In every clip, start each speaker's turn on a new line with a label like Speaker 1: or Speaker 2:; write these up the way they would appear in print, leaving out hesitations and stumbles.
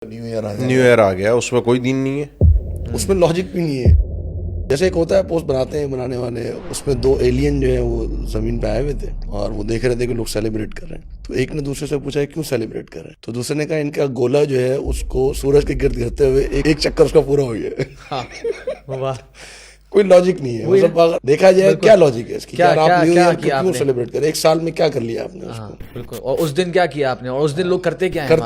Speaker 1: New year آ گیا, اس میں کوئی دین نہیں ہے,
Speaker 2: اس میں لاجک بھی نہیں ہے. جیسے ایک ہوتا ہے پوسٹ بناتے ہیں بنانے والے, اس میں 2 ایلین جو ہیں وہ زمین پہ آئے ہوئے تھے اور وہ دیکھ رہے تھے کہ لوگ سیلیبریٹ کر رہے ہیں. تو ایک نے دوسرے سے پوچھا کیوں سیلیبریٹ کر رہے ہیں, تو دوسرے نے کہا ان کا گولا جو ہے اس کو سورج کے گرد گھرتے ہوئے ایک چکر اس کا پورا ہو گیا. کوئی لاجک نہیں ہے. مطلب دیکھا جائے کیا لاجک ہے اس کی, آپ نیو ایئر کیوں سیلیبریٹ کریں, ایک سال میں کیا کر لیا آپ نے اس کو.
Speaker 3: بالکل. اور اس دن کیا کیا آپ نے, اور اس دن لوگ کرتے کیا ہیں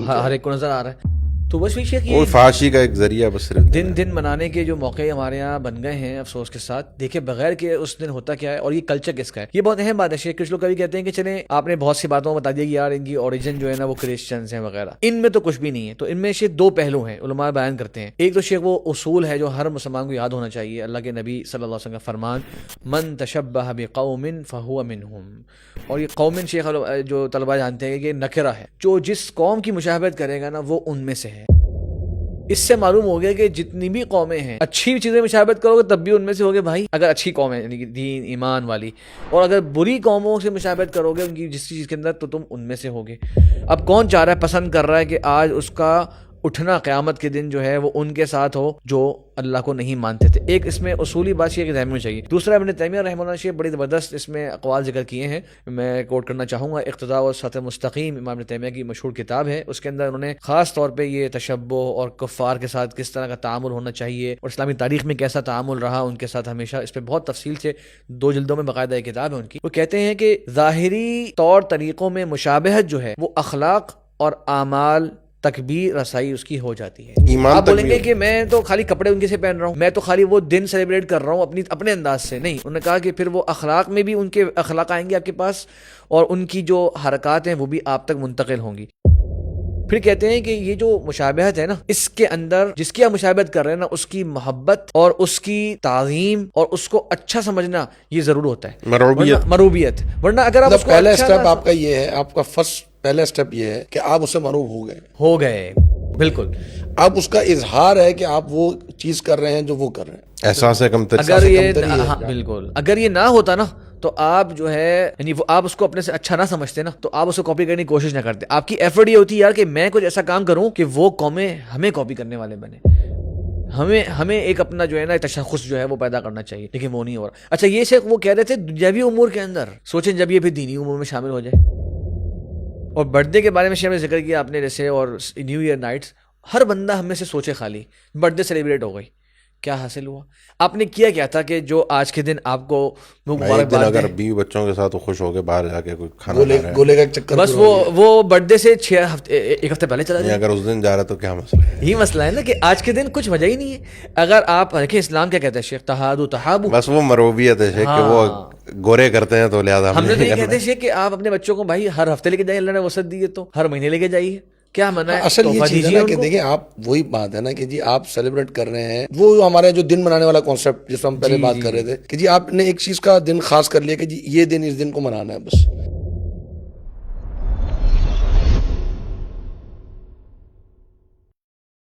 Speaker 3: ہر ایک کو نظر آ رہا ہے. تو بس
Speaker 1: وہ فحاشی کا ایک ذریعہ بس صرف
Speaker 3: دن منانے کے جو موقع ہمارے یہاں بن گئے ہیں افسوس کے ساتھ. دیکھیں بغیر کہ اس دن ہوتا کیا ہے اور یہ کلچر کس کا ہے, یہ بہت اہم بات ہے. کچھ لوگ کبھی کہتے ہیں کہ چلیں آپ نے بہت سی باتوں میں بتا دیا کہ یار ان کی اوریجن جو ہے نا وہ کرسچنز ہیں وغیرہ, ان میں تو کچھ بھی نہیں ہے. تو ان میں شیخ 2 پہلو ہیں علماء بیان کرتے ہیں. ایک تو شیخ وہ اصول ہے جو ہر مسلمان کو یاد ہونا چاہیے, اللہ کے نبی صلی اللہ علیہ وسلم کا فرمان من تشبہ بقوم فہو منہم. اور یہ قوم شیخ جو طلبہ جانتے ہیں کہ نکرہ ہے, جو جس قوم کی مشابہت کرے گا نا وہ ان میں سے ہے. اس سے معلوم ہو گیا کہ جتنی بھی قومیں ہیں اچھی چیزیں مشابہت کرو گے تب بھی ان میں سے ہوگے بھائی, اگر اچھی قومیں یعنی کہ دین ایمان والی, اور اگر بری قوموں سے مشابہت کرو گے ان کی جس چیز کے اندر تو تم ان میں سے ہوگے. اب کون چاہ رہا ہے, پسند کر رہا ہے کہ آج اس کا اٹھنا قیامت کے دن جو ہے وہ ان کے ساتھ ہو جو اللہ کو نہیں مانتے تھے. ایک اس میں اصولی بات یہ کہ ذہن میں چاہیے. دوسرا ابن تیمیہ رحمہ اللہ نے بڑی زبردست اس میں اقوال ذکر کیے ہیں, میں کوٹ کرنا چاہوں گا. اقتداء والصراط المستقیم امام ابن تیمیہ کی مشہور کتاب ہے, اس کے اندر انہوں نے خاص طور پہ یہ تشبہ اور کفار کے ساتھ کس طرح کا تعامل ہونا چاہیے اور اسلامی تاریخ میں کیسا تعامل رہا ان کے ساتھ ہمیشہ, اس پہ بہت تفصیل سے 2 جلدوں میں باقاعدہ ایک کتاب ہے ان کی. وہ کہتے ہیں کہ ظاہری طور طریقوں میں مشابہت جو ہے وہ اخلاق اور اعمال تک بھی رسائی اس کی ہو جاتی ہے. آپ بولیں گے کہ میں تو خالی کپڑے ان کے سے پہن رہا ہوں, میں تو خالی وہ دن سیلیبریٹ کر رہا ہوں اپنے انداز سے. نہیں, انہوں نے کہا کہ پھر وہ اخلاق میں بھی ان کے اخلاق آئیں گے آپ کے پاس, اور ان کی جو حرکات ہیں وہ بھی آپ تک منتقل ہوں گی. پھر کہتے ہیں کہ یہ جو مشابہت ہے نا, اس کے اندر جس کی آپ مشابہت کر رہے ہیں نا اس کی محبت اور اس کی تعظیم اور اس کو اچھا سمجھنا یہ ضرور ہوتا ہے, مروبیت. ورنہ اگر آپ
Speaker 2: پہلا اسٹیپ آپ کا یہ ہے, آپ کا فرسٹ پہلا اسٹیپ یہ ہے کہ آپ اس سے معروف ہو گئے.
Speaker 3: بالکل.
Speaker 2: اب اس کا اظہار ہے کہ آپ وہ چیز کر رہے ہیں جو وہ کر رہے ہیں.
Speaker 1: احساس کمتری.
Speaker 3: اگر یہ بالکل اگر یہ نہ ہوتا نا تو آپ جو ہے یعنی آپ اس کو اپنے سے اچھا نہ سمجھتے نا تو آپ اس کو کاپی کرنے کی کوشش نہ کرتے. آپ کی ایفرٹ یہ ہوتی ہے یار کہ میں کچھ ایسا کام کروں کہ وہ قومیں ہمیں کاپی کرنے والے بنے. ہمیں ایک اپنا جو ہے نا تشخص جو ہے وہ پیدا کرنا چاہیے, لیکن وہ نہیں ہو رہا. اچھا یہ شیخ وہ کہہ رہے تھے دنیاوی امور کے اندر سوچیں جب یہ پھر دینی امور میں شامل ہو جائے. اور برتھ ڈے کے بارے میں شیخ نے ذکر کیا آپ نے جیسے, اور نیو ایئر نائٹس, ہر بندہ ہم میں سے سوچے خالی برتھ ڈے سیلیبریٹ ہو گئی, کیا حاصل ہوا, آپ نے کیا تھا کہ جو آج کے دن آپ کو
Speaker 1: مبارکباد. اگر بیوی بچوں کے ساتھ خوش ہو کے باہر جا کے کوئی کھانا
Speaker 2: گولے کا ایک چکر,
Speaker 3: بس وہ برتھ ڈے سے 1 ہفتے پہلے چلا جائے.
Speaker 1: اگر اس دن جا رہا تو کیا مسئلہ ہے,
Speaker 3: یہی مسئلہ ہے نا کہ آج کے دن کچھ وجہ ہی نہیں ہے. اگر آپ دیکھیں اسلام کیا کہتا ہے شیخ, تحادو تحابو,
Speaker 1: بس وہ مروبیت ہے شیخ کہ وہ گورے کرتے ہیں تو لہٰذا
Speaker 3: ہم نے تو یہ کہتے ہیں کہ آپ اپنے بچوں کو بھائی ہر ہفتے لے کے جائیے, اللہ نے وسعت دی ہے تو ہر مہینے لے کے جائیے, کیا منع ہے.
Speaker 2: اصل یہ چیز ہے نا کہ دیکھیں آپ وہی بات ہے نا کہ جی آپ سیلیبریٹ کر رہے ہیں, وہ ہمارے جو دن منانے والا کانسیپٹ جس میں ہم پہلے بات کر رہے تھے کہ جی آپ نے ایک چیز کا دن خاص کر لیا کہ جی یہ دن اس دن کو منانا ہے بس.